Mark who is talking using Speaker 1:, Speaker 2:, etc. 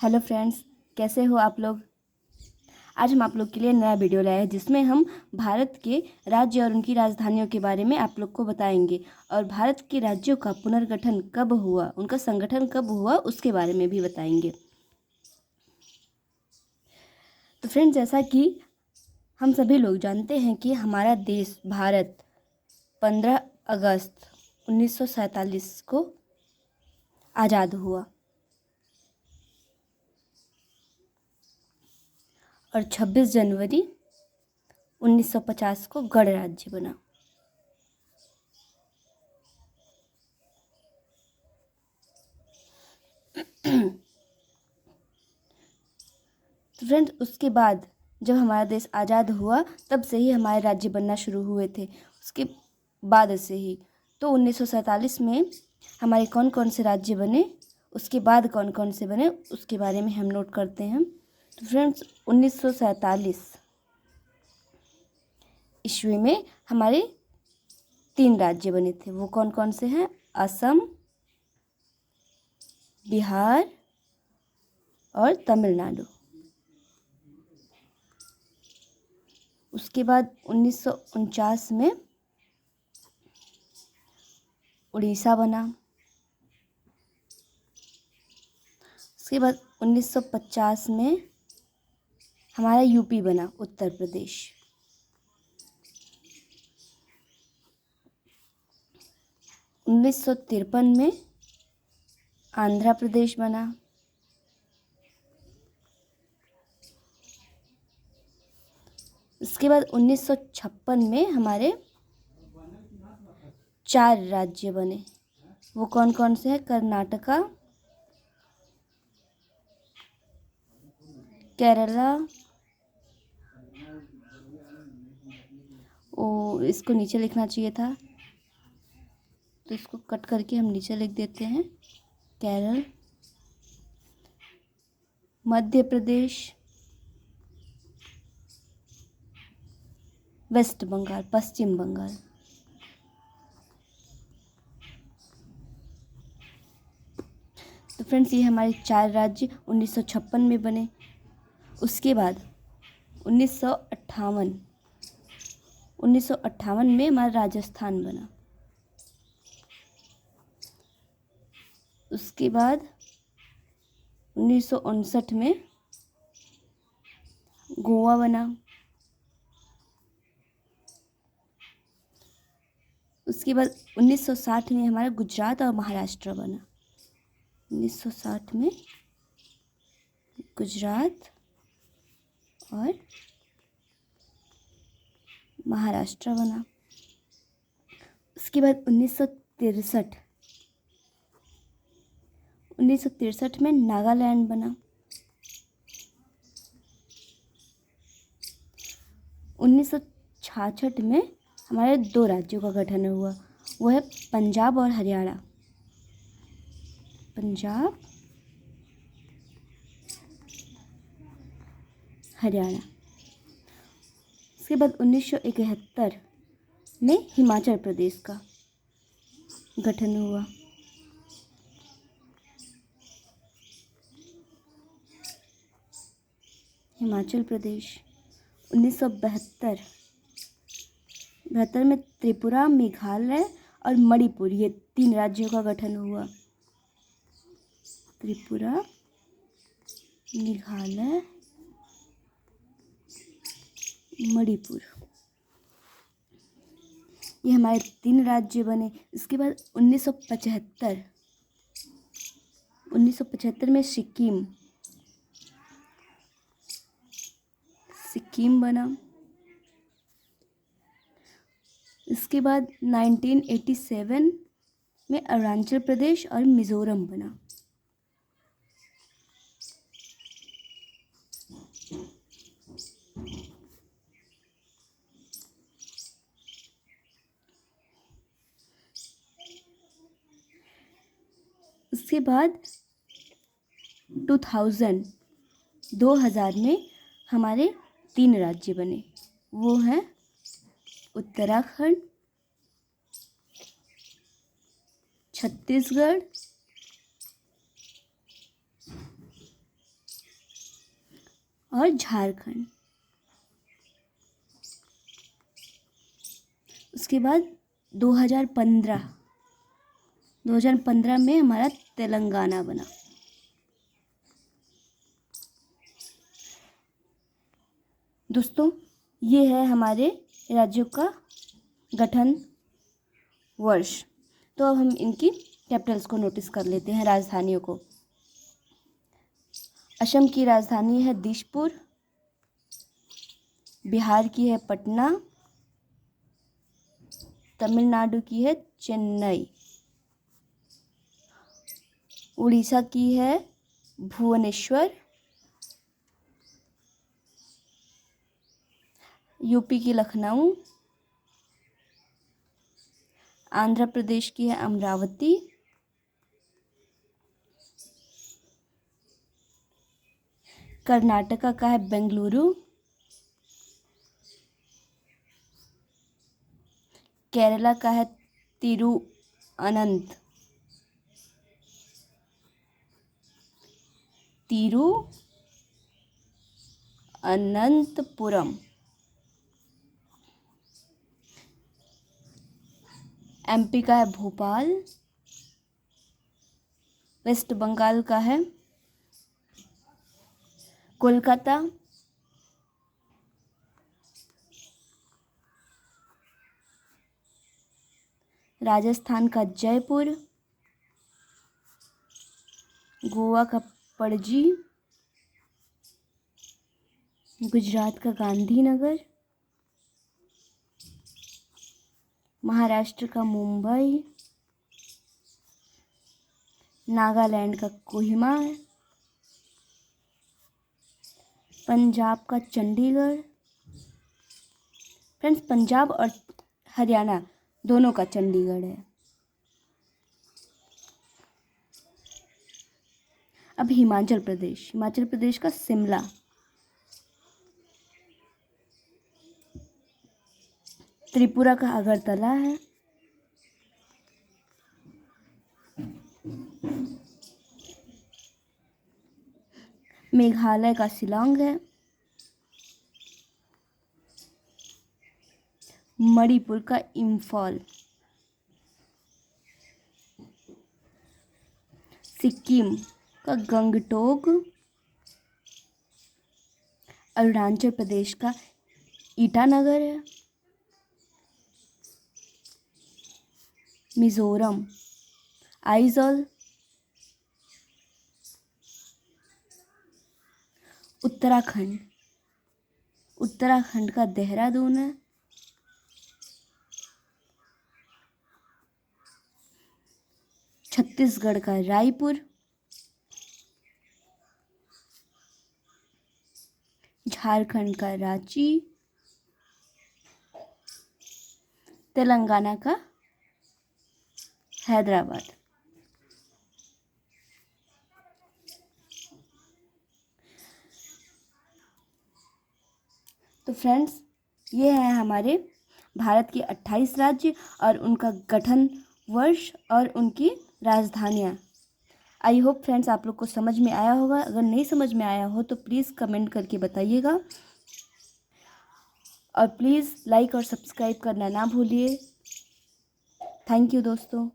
Speaker 1: Hello friends, कैसे हो आप लोग। आज हम आप लोग के लिए नया वीडियो लाए हैं जिसमें हम भारत के राज्य और उनकी राजधानियों के बारे में आप लोग को बताएंगे और भारत के राज्यों का पुनर्गठन कब हुआ, उनका संगठन कब हुआ, उसके बारे में भी बताएंगे। तो फ्रेंड्स, जैसा कि हम सभी लोग जानते हैं कि हमारा देश भारत 15 अगस्त 1947 को आज़ाद हुआ और 26 जनवरी 1950 को गणराज्य बना। तो फ्रेंड्स, उसके बाद जब हमारा देश आज़ाद हुआ तब से ही हमारे राज्य बनना शुरू हुए थे। उसके बाद से ही तो 1947 में हमारे कौन कौन से राज्य बने, उसके बाद कौन कौन से बने, उसके बारे में हम नोट करते हैं। तो फ्रेंड्स, 1947 ईस्वी में हमारे 3 राज्य बने थे। वो कौन कौन से हैं? असम, बिहार और तमिलनाडु। उसके बाद 1949 में उड़ीसा बना। उसके बाद 1950 में हमारा यूपी बना, उत्तर प्रदेश। 1953 में आंध्र प्रदेश बना। उसके बाद 1956 में हमारे 4 राज्य बने। वो कौन कौन से हैं? कर्नाटका, केरला, इसको नीचे लिखना चाहिए था तो इसको कट करके हम नीचे लिख देते हैं। केरल, मध्य प्रदेश, वेस्ट बंगाल, पश्चिम बंगाल। तो फ्रेंड्स, ये हमारे 4 राज्य 1956 में बने। उसके बाद 1958 में हमारा राजस्थान बना। उसके बाद 1959 में गोवा बना। उसके बाद 1960 में हमारा गुजरात और महाराष्ट्र बना। 1960 में गुजरात और महाराष्ट्र बना। उसके बाद 1963 में नागालैंड बना। 1966 में हमारे 2 राज्यों का गठन हुआ, वो है पंजाब और हरियाणा। पंजाब, हरियाणा। उसके बाद 1971 में हिमाचल प्रदेश का गठन हुआ। हिमाचल प्रदेश। 1972 में त्रिपुरा, मेघालय और मणिपुर, ये 3 राज्यों का गठन हुआ। त्रिपुरा, मेघालय, मणिपुर, ये हमारे 3 राज्य बने। इसके बाद 1975 में सिक्किम बना। इसके बाद 1987 में अरुणाचल प्रदेश और मिजोरम बना। उसके बाद 2000 में हमारे 3 राज्य बने। वो हैं उत्तराखंड, छत्तीसगढ़ और झारखंड। उसके बाद 2015 में हमारा तेलंगाना बना। दोस्तों, ये है हमारे राज्यों का गठन वर्ष। तो अब हम इनकी कैपिटल्स को नोटिस कर लेते हैं, राजधानियों को। असम की राजधानी है दिसपुर, बिहार की है पटना, तमिलनाडु की है चेन्नई, उड़ीसा की है भुवनेश्वर, यूपी की लखनऊ, आंध्र प्रदेश की है अमरावती, कर्नाटका का है बेंगलुरु, केरला का है तिरुअनंतपुरम, एमपी का है भोपाल, वेस्ट बंगाल का है कोलकाता, राजस्थान का जयपुर, गोवा का पणजी, गुजरात का गांधीनगर, महाराष्ट्र का मुंबई, नागालैंड का कोहिमा, पंजाब का चंडीगढ़। फ्रेंड्स, पंजाब और हरियाणा दोनों का चंडीगढ़ है। अब हिमाचल प्रदेश का शिमला, त्रिपुरा का अगरतला है, मेघालय का शिलांग है, मणिपुर का इम्फाल, सिक्किम का गंगटोक, अरुणाचल प्रदेश का ईटानगर है, मिजोरम आइजॉल, उत्तराखंड का देहरादून है, छत्तीसगढ़ का रायपुर, झारखंड का रांची, तेलंगाना का हैदराबाद। तो फ्रेंड्स, ये है हमारे भारत के 28 राज्य और उनका गठन वर्ष और उनकी राजधानियाँ। आई होप फ्रेंड्स आप लोग को समझ में आया होगा। अगर नहीं समझ में आया हो तो प्लीज़ कमेंट करके बताइएगा, और प्लीज़ लाइक और सब्सक्राइब करना ना भूलिए। थैंक यू दोस्तों।